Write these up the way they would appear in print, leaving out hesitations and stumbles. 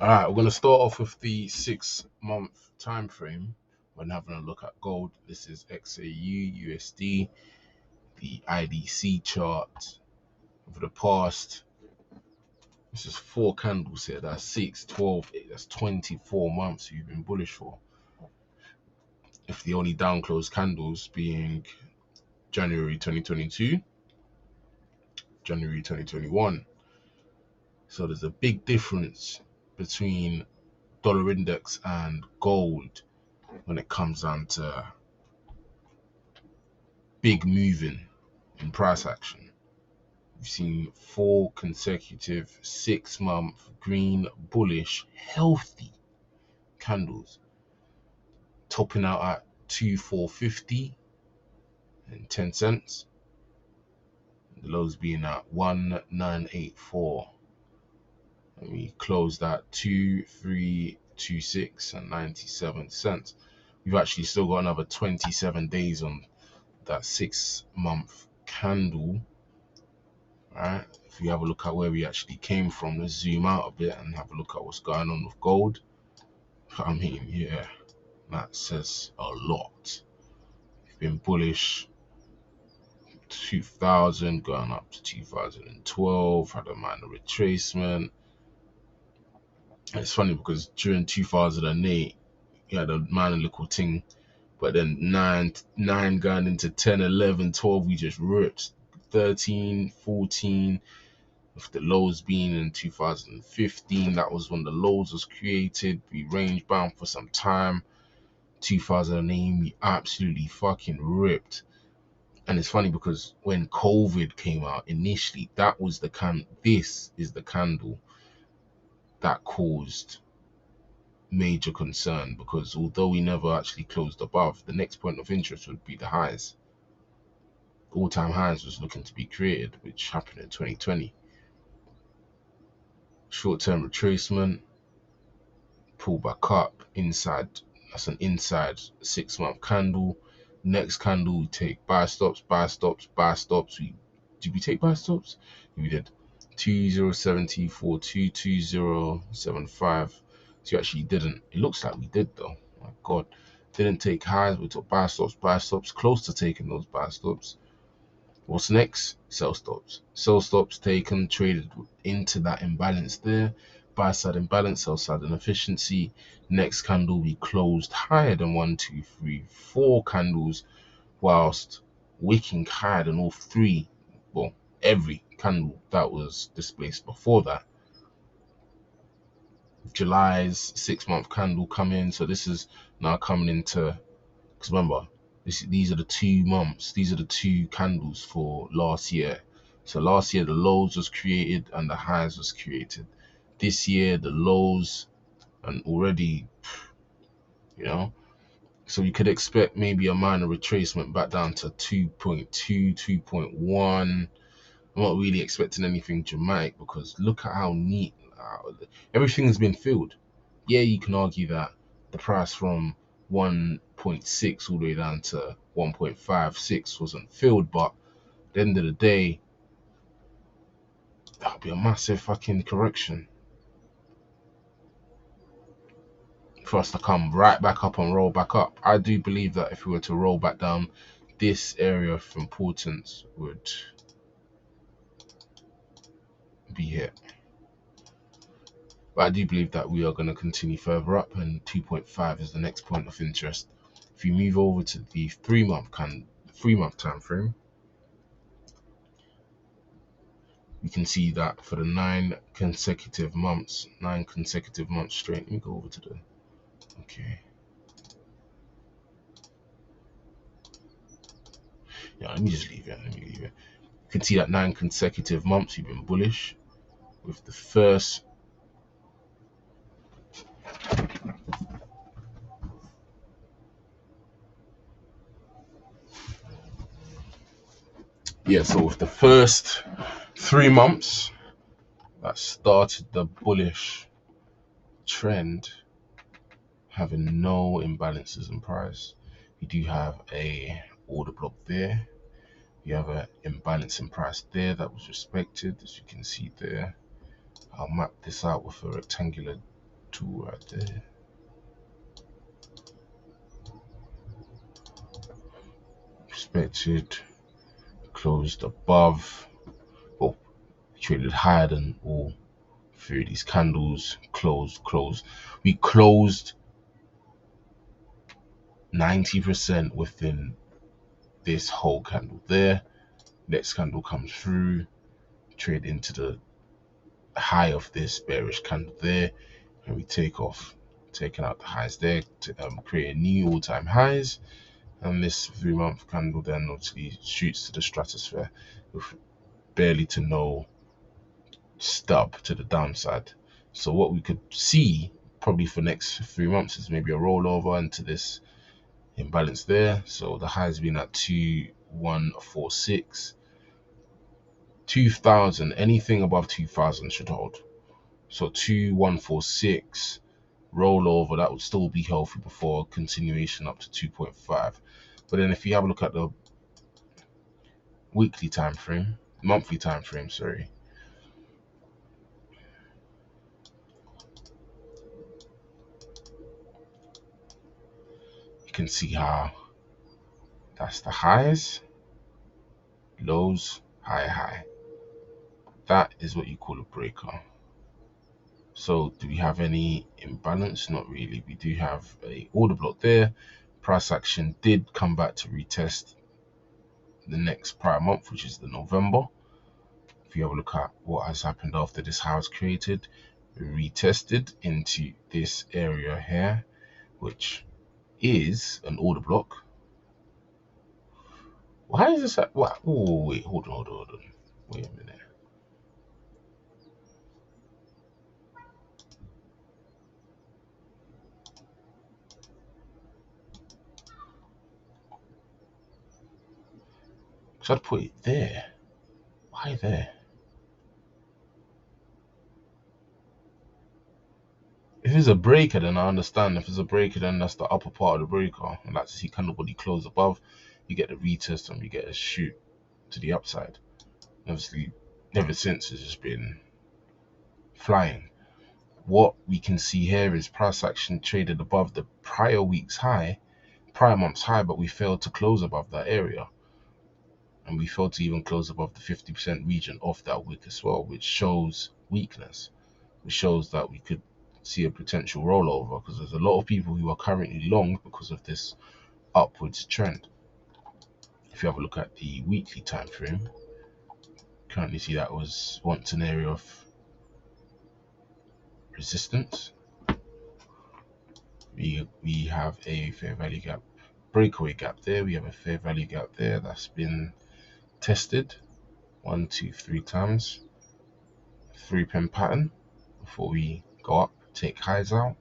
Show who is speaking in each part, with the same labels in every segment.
Speaker 1: All right, we're going to start off with the 6 month time frame when having a look at gold. This is XAUUSD, the IDC chart over the past. This is 4 candles here. That's 6, 12, that's 24 months you've been bullish for. If the only down close candles being January 2022, January 2021. So there's a big difference between dollar index and gold when it comes down to big moving in price action. We've seen 4 consecutive 6 month green, bullish, healthy candles, topping out at 2450 and 10 cents. The lows being at 1984. And we closed at 2326 and 97 cents. We've actually still got another 27 days on that 6 month candle. Right, if you have a look at where we actually came from, let's zoom out a bit and have a look at what's going on with gold. I mean, yeah, that says a lot. We've been bullish 2000 going up to 2012, had a minor retracement. And it's funny because during 2008 you had a minor little thing, but then 9 going into 10, 11, 12, we just ripped. 13, 14, with the lows being in 2015. That was when the lows was created. We range bound for some time. 2008, we absolutely fucking ripped. And it's funny because when COVID came out initially, that was this is the candle that caused major concern, because although we never actually closed above, the next point of interest would be the highs. All-time highs was looking to be created, which happened in 2020. Short-term retracement, pull back up inside. That's an inside 6 month candle. Next candle, we take buy stops, buy stops, buy stops. Did we take buy stops? We did. 2074, 22075. So you actually didn't. It looks like we did though. My God. Didn't take highs. We took buy stops, close to taking those buy stops. What's next? Sell stops. Sell stops taken, traded into that imbalance there. Buy side imbalance, sell side inefficiency. Next candle, we closed higher than 1, 2, 3, 4 candles, whilst wicking higher than all three. Well, every candle that was displaced before that. July's 6 month candle come in. So this is now coming into, because remember, these are the 2 months, these are the 2 candles for last year. So last year the lows was created and the highs was created. This year the lows, and already, so you could expect maybe a minor retracement back down to 2.2, 2.1. I'm not really expecting anything dramatic, because look at how neat everything has been filled. Yeah, you can argue that the price from 1.6 all the way down to 1.56 wasn't filled, but at the end of the day, that'll be a massive fucking correction for us to come right back up and roll back up. I do believe that if we were to roll back down, this area of importance would be hit. But I do believe that we are going to continue further up, and 2.5 is the next point of interest. If you move over to the 3 month time frame, you can see that for the 9 consecutive months straight. Let me go over to the, okay. Yeah, let me leave it. You can see that 9 consecutive months we've been bullish, with the first so with the first 3 months that started the bullish trend, having no imbalances in price. We do have a order block there. We have an imbalance in price there that was respected, as you can see there. I'll map this out with a rectangular two right there. Expected closed above. Oh, traded higher than all three of these candles. Closed. We closed 90% within this whole candle there. Next candle comes through, trade into the high of this bearish candle there, and we take off, taking out the highs there to create new all-time highs. And this 3-month candle then obviously shoots to the stratosphere with barely to no stub to the downside. So what we could see probably for next 3 months is maybe a rollover into this imbalance there. So the high's been at 2146. 2000, anything above 2000 should hold. So 2146 rollover, that would still be healthy before continuation up to 2.5. But then if you have a look at the monthly time frame, sorry, you can see how that's the highs, lows, high. That is what you call a breaker. So do we have any imbalance? Not really. We do have a order block there. Price action did come back to retest the next prior month, which is the November. If you have a look at what has happened after this high was created, retested into this area here, which is an order block. Why is this at what? Oh wait, hold on. Wait a minute. So I'd put it there. Why there? If it's a breaker, then I understand. If it's a breaker, then that's the upper part of the breaker. And like to see candle body close above, you get the retest and you get a shoot to the upside. Obviously, ever since it's just been flying. What we can see here is price action traded above the prior week's high, prior month's high, but we failed to close above that area. And we failed to even close above the 50% region of that wick as well, which shows weakness. Which shows that we could see a potential rollover because there's a lot of people who are currently long because of this upwards trend. If you have a look at the weekly time frame, currently see that was once an area of resistance. We have a fair value gap, breakaway gap there. We have a fair value gap there that's been tested 1, 2, 3 times. 3-pin pattern before we go up, take highs out.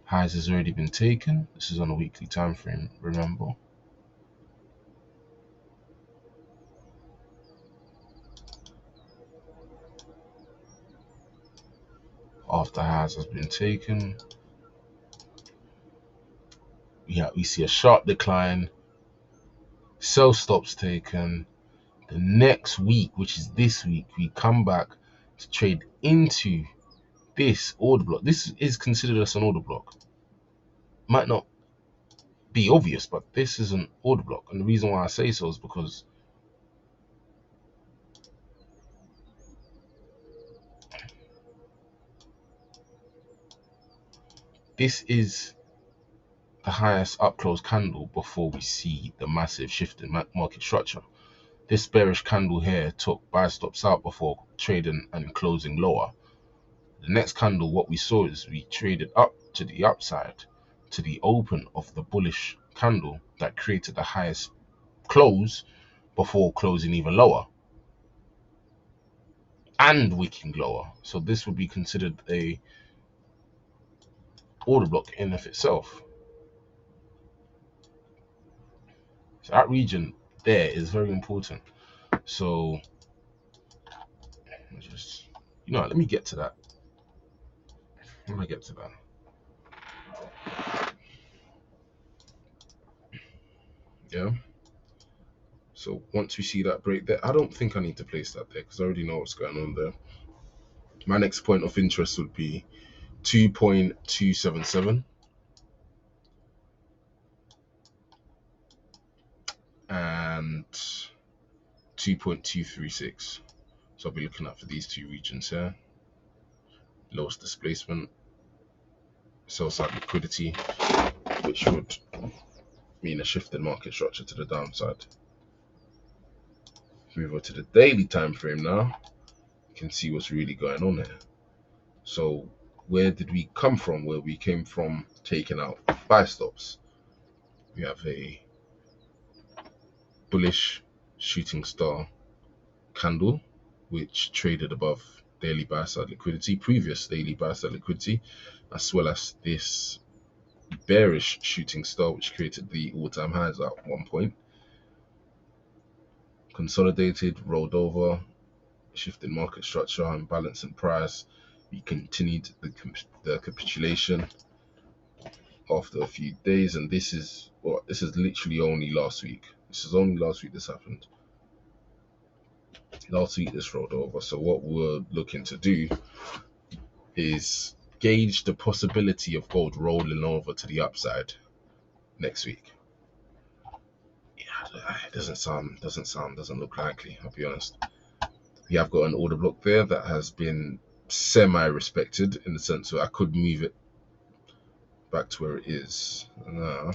Speaker 1: Highs has already been taken. This is on a weekly time frame, remember. After highs has been taken, we see a sharp decline. Sell stops taken. The next week, which is this week, we come back to trade into this order block. This is considered as an order block. Might not be obvious, but this is an order block. And the reason why I say so is because this is the highest up close candle before we see the massive shift in market structure. This bearish candle here took buy stops out before trading and closing lower. The next candle, what we saw is we traded up to the upside to the open of the bullish candle that created the highest close before closing even lower and wicking lower. So this would be considered a order block in of itself. So that region there is very important. So just, let me get to that. Let me get to that. Yeah. So once we see that break there, I don't think I need to place that there because I already know what's going on there. My next point of interest would be 2.277 and 2.236. So I'll be looking out for these two regions here. Lowest displacement, sell side liquidity, which would mean a shift in market structure to the downside. Move over to the daily time frame now. You can see what's really going on here. So where did we come from? Where we came from taking out buy stops. We have a bullish shooting star candle, which traded above daily buy side liquidity, previous daily buy side liquidity, as well as this bearish shooting star, which created the all-time highs at one point. Consolidated, rolled over, shift in market structure, and balance in price. We continued the capitulation after a few days, and this is literally only last week. This is only last week this happened. Last week this rolled over. So what we're looking to do is gauge the possibility of gold rolling over to the upside next week. Yeah, it doesn't look likely, I'll be honest. We have got an order block there that has been semi-respected in the sense that I could move it back to where it is now.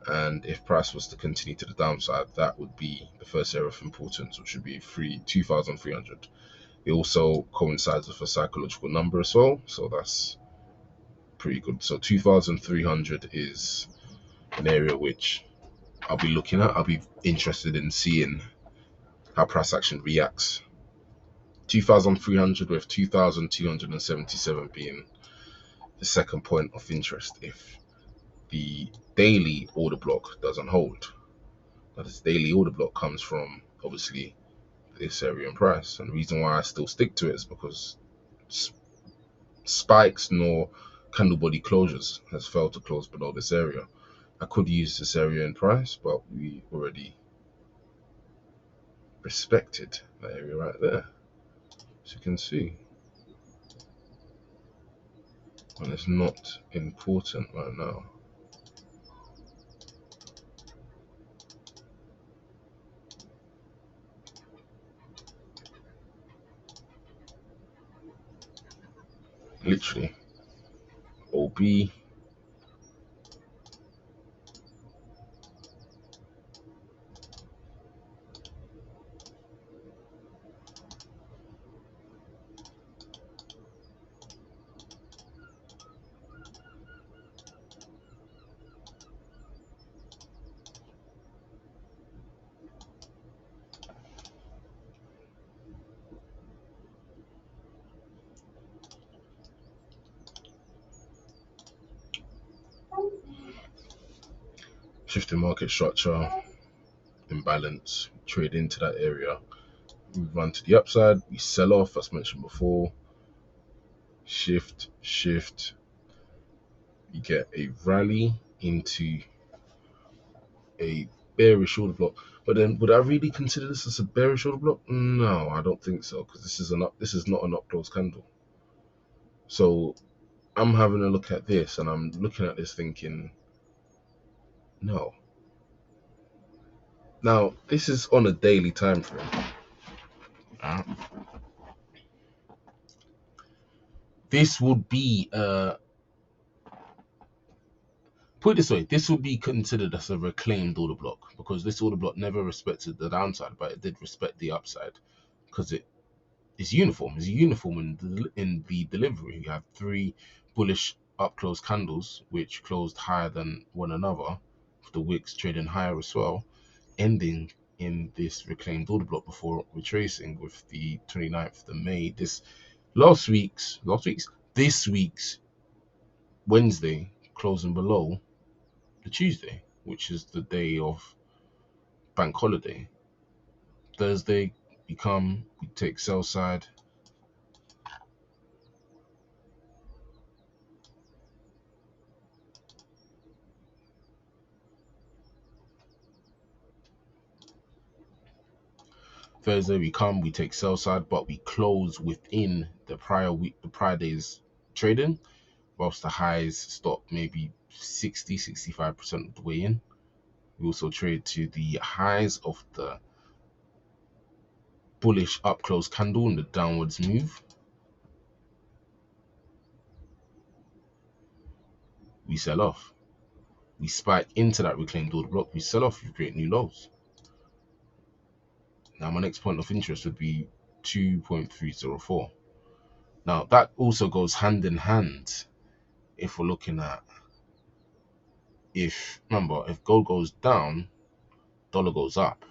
Speaker 1: And if price was to continue to the downside, that would be the first area of importance, which would be 2,300. It also coincides with a psychological number as well, so that's pretty good. So 2,300 is an area which I'll be looking at. I'll be interested in seeing how price action reacts. 2,300 with 2,277 being the second point of interest if the daily order block doesn't hold. Now, this daily order block comes from obviously this area in price, and the reason why I still stick to it is because spikes nor candle body closures has failed to close below this area. I could use this area in price, but we already respected that area right there, as you can see, and it's not important right now. Literally OB, shift in market structure, imbalance, trade into that area, we run to the upside, we sell off as mentioned before, shift, you get a rally into a bearish order block. But then would I really consider this as a bearish order block? No, I don't think so, because this is not an up close candle. So I'm having a look at this and I'm looking at this thinking, no. Now this is on a daily time frame. This would be put it this way, this would be considered as a reclaimed order block, because this order block never respected the downside, but it did respect the upside because it is uniform. It's uniform in the delivery. You have three bullish up close candles which closed higher than one another, with the wicks trading higher as well, ending in this reclaimed order block before retracing with the 29th of May. This this week's Wednesday closing below the Tuesday, which is the day of bank holiday. Thursday, we take sell side. Thursday we take sell side, but we close within the prior week, the prior day's trading, whilst the highs stop maybe 60-65% of the way in. We also trade to the highs of the bullish up close candle and the downwards move. We sell off. We spike into that reclaimed order block. We sell off. We create new lows. Now my next point of interest would be 2.304. Now that also goes hand in hand if we're looking at, remember, if gold goes down, dollar goes up.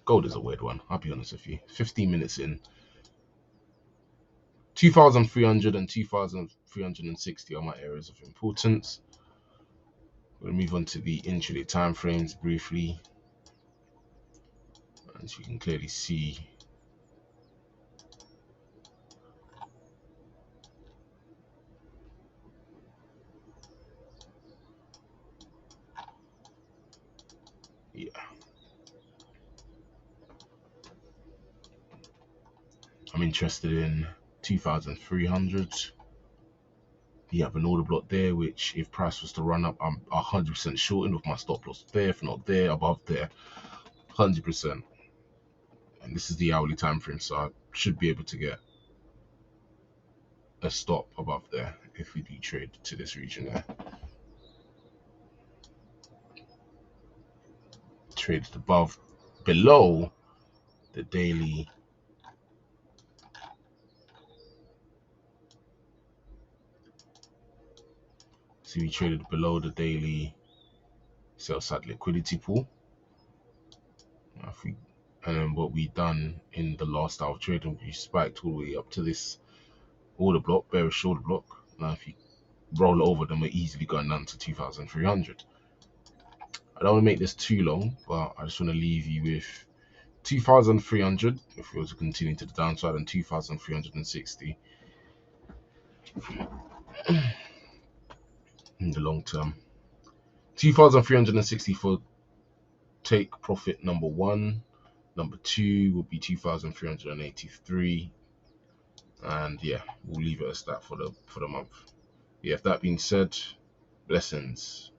Speaker 1: Gold is a weird one, I'll be honest with you. 15 minutes in, 2,300 and 2,360 are my areas of importance. We'll move on to the intraday time frames briefly. As you can clearly see, yeah, I'm interested in 2,300. You have an order block there, which if price was to run up, I'm 100% shorting with my stop loss there, if not there, above there, 100%. And this is the hourly time frame, so I should be able to get a stop above there if we do trade to this region there. Traded below the daily. See, we traded below the daily sell side liquidity pool. And then what we done in the last hour of trading, we spiked all the way up to this order block, bearish order block. Now if you roll over, then we're easily going down to 2,300. I don't want to make this too long, but I just want to leave you with 2,300 if we were to continue to the downside, and 2,360 in the long term. 2,360 for take profit number one. Number two will be 2,383, and yeah, we'll leave it as that for the month. Yeah, if that being said, blessings.